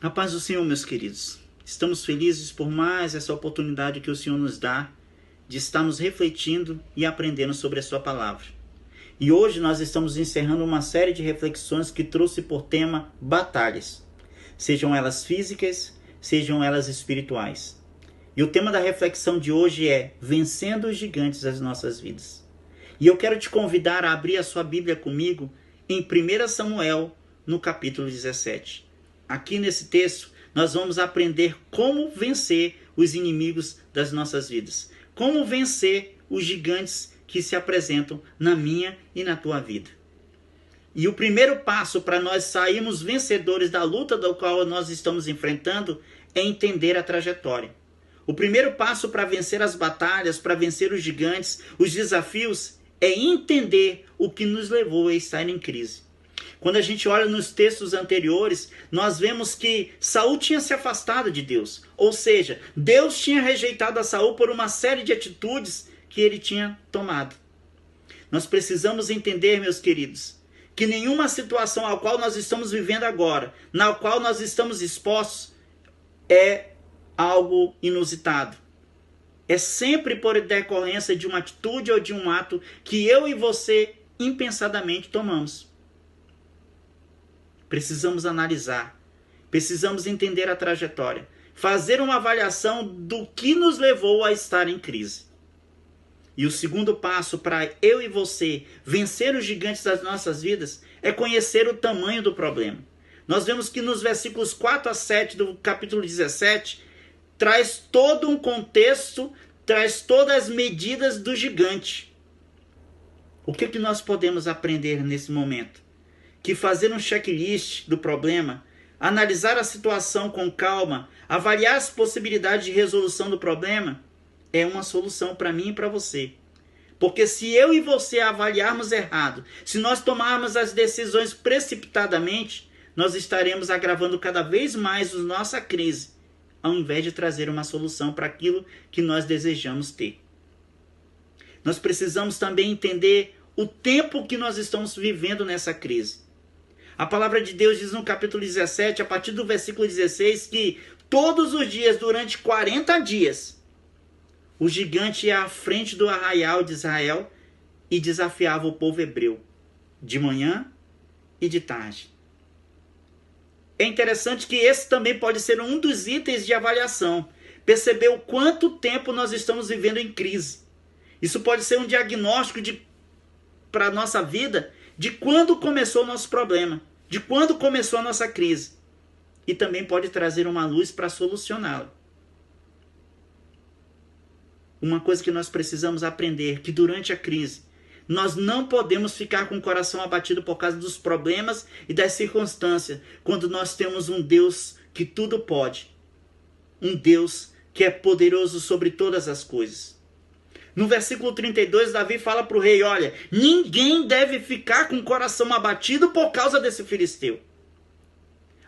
A paz do Senhor, meus queridos. Estamos felizes por mais essa oportunidade que o Senhor nos dá de estarmos refletindo e aprendendo sobre a sua palavra. E hoje nós estamos encerrando uma série de reflexões que trouxe por tema batalhas, sejam elas físicas, sejam elas espirituais. E o tema da reflexão de hoje é vencendo os gigantes das nossas vidas. E eu quero te convidar a abrir a sua Bíblia comigo em 1 Samuel, no capítulo 17. Aqui nesse texto, nós vamos aprender como vencer os inimigos das nossas vidas. Como vencer os gigantes que se apresentam na minha e na tua vida. E o primeiro passo para nós sairmos vencedores da luta da qual nós estamos enfrentando é entender a trajetória. O primeiro passo para vencer as batalhas, para vencer os gigantes, os desafios, é entender o que nos levou a estar em crise. Quando a gente olha nos textos anteriores, nós vemos que Saul tinha se afastado de Deus. Ou seja, Deus tinha rejeitado a Saul por uma série de atitudes que ele tinha tomado. Nós precisamos entender, meus queridos, que nenhuma situação a qual nós estamos vivendo agora, na qual nós estamos expostos, é algo inusitado. É sempre por decorrência de uma atitude ou de um ato que eu e você impensadamente tomamos. Precisamos analisar, precisamos entender a trajetória, fazer uma avaliação do que nos levou a estar em crise. E o segundo passo para eu e você vencer os gigantes das nossas vidas é conhecer o tamanho do problema. Nós vemos que nos versículos 4 a 7 do capítulo 17, traz todo um contexto, traz todas as medidas do gigante. O que nós podemos aprender nesse momento? Que fazer um checklist do problema, analisar a situação com calma, avaliar as possibilidades de resolução do problema, é uma solução para mim e para você. Porque se eu e você avaliarmos errado, se nós tomarmos as decisões precipitadamente, nós estaremos agravando cada vez mais a nossa crise, ao invés de trazer uma solução para aquilo que nós desejamos ter. Nós precisamos também entender o tempo que nós estamos vivendo nessa crise. A palavra de Deus diz no capítulo 17, a partir do versículo 16, que todos os dias, durante 40 dias, o gigante ia à frente do arraial de Israel e desafiava o povo hebreu, de manhã e de tarde. É interessante que esse também pode ser um dos itens de avaliação. Perceber o quanto tempo nós estamos vivendo em crise. Isso pode ser um diagnóstico para a nossa vida de quando começou o nosso problema, de quando começou a nossa crise. E também pode trazer uma luz para solucioná-la. Uma coisa que nós precisamos aprender, que durante a crise, nós não podemos ficar com o coração abatido por causa dos problemas e das circunstâncias, quando nós temos um Deus que tudo pode. Um Deus que é poderoso sobre todas as coisas. No versículo 32, Davi fala para o rei, olha, ninguém deve ficar com o coração abatido por causa desse filisteu.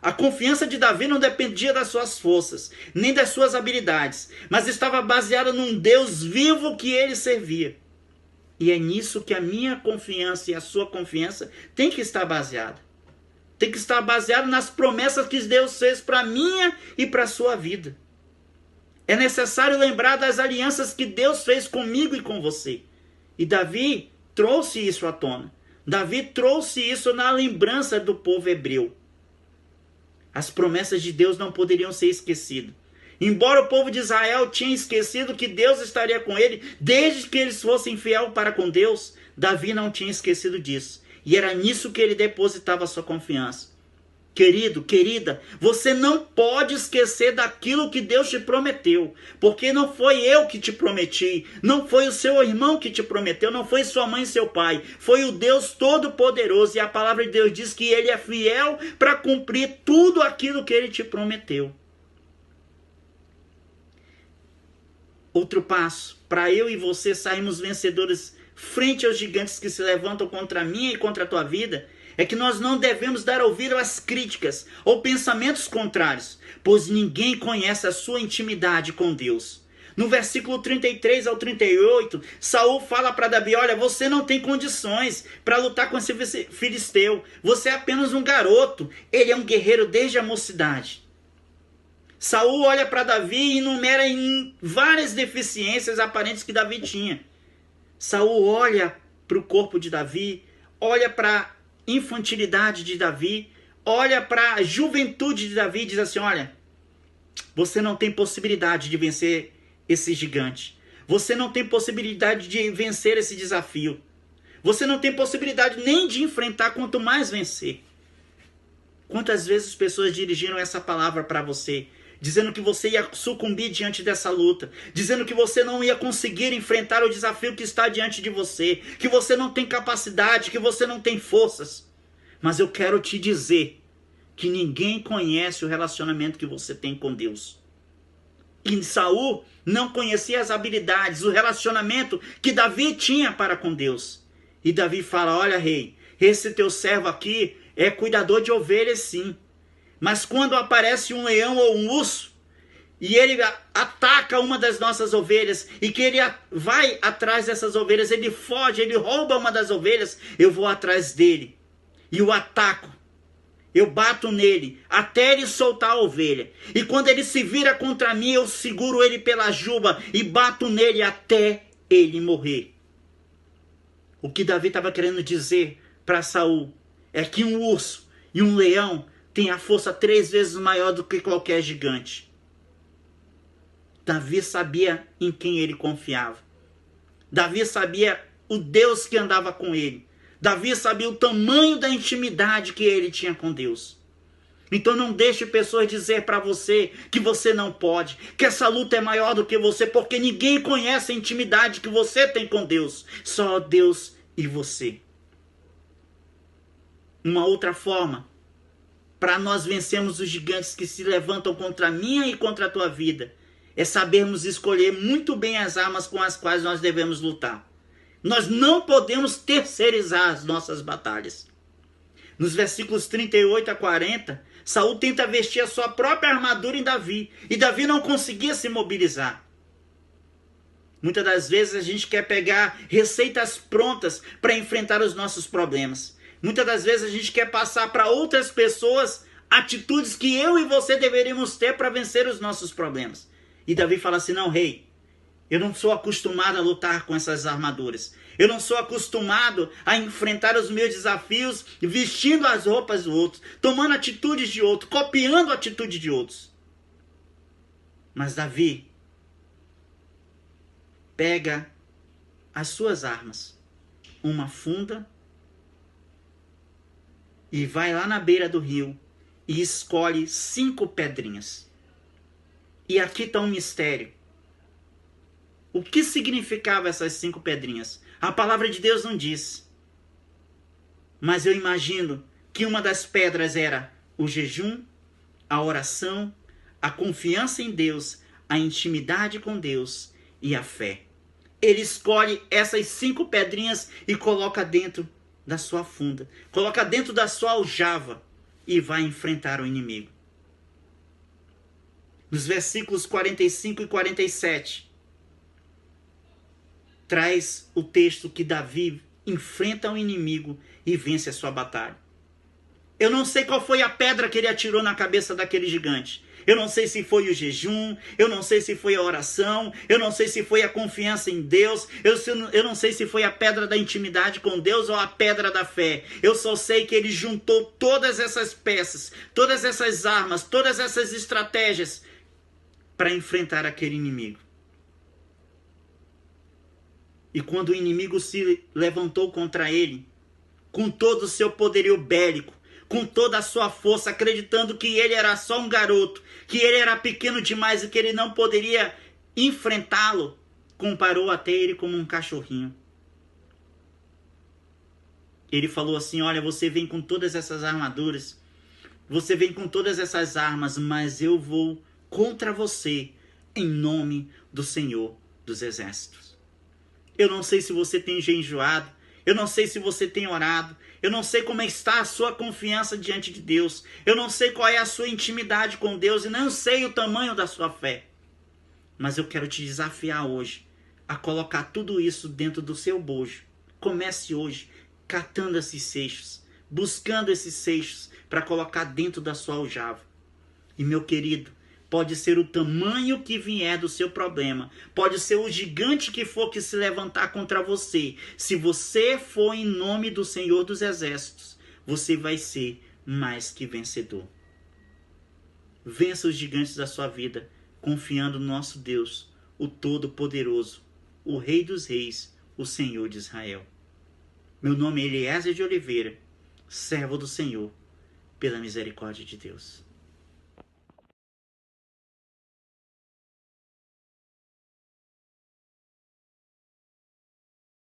A confiança de Davi não dependia das suas forças, nem das suas habilidades, mas estava baseada num Deus vivo que ele servia. E é nisso que a minha confiança e a sua confiança tem que estar baseada. Tem que estar baseada nas promessas que Deus fez para a minha e para a sua vida. É necessário lembrar das alianças que Deus fez comigo e com você. E Davi trouxe isso à tona. Davi trouxe isso na lembrança do povo hebreu. As promessas de Deus não poderiam ser esquecidas. Embora o povo de Israel tinha esquecido que Deus estaria com ele, desde que eles fossem fiéis para com Deus, Davi não tinha esquecido disso. E era nisso que ele depositava a sua confiança. Querido, querida, você não pode esquecer daquilo que Deus te prometeu, porque não foi eu que te prometi, não foi o seu irmão que te prometeu, não foi sua mãe e seu pai, foi o Deus Todo-Poderoso, e a palavra de Deus diz que ele é fiel para cumprir tudo aquilo que ele te prometeu. Outro passo, para eu e você sairmos vencedores frente aos gigantes que se levantam contra mim e contra a tua vida, é que nós não devemos dar ouvido às críticas ou pensamentos contrários, pois ninguém conhece a sua intimidade com Deus. No versículo 33 ao 38, Saul fala para Davi, olha, você não tem condições para lutar com esse filisteu, você é apenas um garoto, ele é um guerreiro desde a mocidade. Saul olha para Davi e enumera em várias deficiências aparentes que Davi tinha. Saul olha para o corpo de Davi, olha para a infantilidade de Davi, olha para a juventude de Davi e diz assim: olha, você não tem possibilidade de vencer esse gigante. Você não tem possibilidade de vencer esse desafio. Você não tem possibilidade nem de enfrentar, quanto mais vencer. Quantas vezes as pessoas dirigiram essa palavra para você, dizendo que você ia sucumbir diante dessa luta, dizendo que você não ia conseguir enfrentar o desafio que está diante de você, que você não tem capacidade, que você não tem forças. Mas eu quero te dizer que ninguém conhece o relacionamento que você tem com Deus. E Saul não conhecia as habilidades, o relacionamento que Davi tinha para com Deus. E Davi fala: olha, rei, esse teu servo aqui é cuidador de ovelhas, sim. Mas quando aparece um leão ou um urso, e ele ataca uma das nossas ovelhas, e que ele vai atrás dessas ovelhas, ele foge, ele rouba uma das ovelhas, eu vou atrás dele e o ataco. Eu bato nele até ele soltar a ovelha. E quando ele se vira contra mim, eu seguro ele pela juba e bato nele até ele morrer. O que Davi estava querendo dizer para Saul é que um urso e um leão têm a força 3 vezes maior do que qualquer gigante. Davi sabia em quem ele confiava. Davi sabia o Deus que andava com ele. Davi sabia o tamanho da intimidade que ele tinha com Deus. Então não deixe pessoas dizer para você que você não pode, que essa luta é maior do que você, porque ninguém conhece a intimidade que você tem com Deus. Só Deus e você. Uma outra forma para nós vencermos os gigantes que se levantam contra a minha e contra a tua vida é sabermos escolher muito bem as armas com as quais nós devemos lutar. Nós não podemos terceirizar as nossas batalhas. Nos versículos 38 a 40, Saul tenta vestir a sua própria armadura em Davi, e Davi não conseguia se mobilizar. Muitas das vezes a gente quer pegar receitas prontas para enfrentar os nossos problemas. Muitas das vezes a gente quer passar para outras pessoas atitudes que eu e você deveríamos ter para vencer os nossos problemas. E Davi fala assim: não, rei, eu não sou acostumado a lutar com essas armaduras. Eu não sou acostumado a enfrentar os meus desafios vestindo as roupas do outro, tomando atitudes de outro, copiando a atitude de outros. Mas Davi pega as suas armas, uma funda, e vai lá na beira do rio e escolhe 5 pedrinhas. E aqui está um mistério. O que significava essas 5 pedrinhas? A palavra de Deus não diz. Mas eu imagino que uma das pedras era o jejum, a oração, a confiança em Deus, a intimidade com Deus e a fé. Ele escolhe essas 5 pedrinhas e coloca dentro da sua funda. Coloca dentro da sua aljava e vai enfrentar o inimigo. Nos versículos 45 e 47, traz o texto que Davi enfrenta o inimigo e vence a sua batalha. Eu não sei qual foi a pedra que ele atirou na cabeça daquele gigante. Eu não sei se foi o jejum, eu não sei se foi a oração, eu não sei se foi a confiança em Deus, eu não sei se foi a pedra da intimidade com Deus ou a pedra da fé. Eu só sei que ele juntou todas essas peças, todas essas armas, todas essas estratégias para enfrentar aquele inimigo. E quando o inimigo se levantou contra ele, com todo o seu poderio bélico, com toda a sua força, acreditando que ele era só um garoto, que ele era pequeno demais e que ele não poderia enfrentá-lo, comparou até ele como um cachorrinho. Ele falou assim: olha, você vem com todas essas armaduras, você vem com todas essas armas, mas eu vou contra você em nome do Senhor dos Exércitos. Eu não sei se você tem jejuado, eu não sei se você tem orado, eu não sei como está a sua confiança diante de Deus, eu não sei qual é a sua intimidade com Deus e não sei o tamanho da sua fé. Mas eu quero te desafiar hoje a colocar tudo isso dentro do seu bojo. Comece hoje catando esses seixos, buscando esses seixos para colocar dentro da sua aljava. E meu querido, Pode ser o tamanho que vier do seu problema. Pode ser o gigante que for que se levantar contra você. Se você for em nome do Senhor dos Exércitos, você vai ser mais que vencedor. Vença os gigantes da sua vida, confiando no nosso Deus, o Todo-Poderoso, o Rei dos Reis, o Senhor de Israel. Meu nome é Eliezer de Oliveira, servo do Senhor, pela misericórdia de Deus.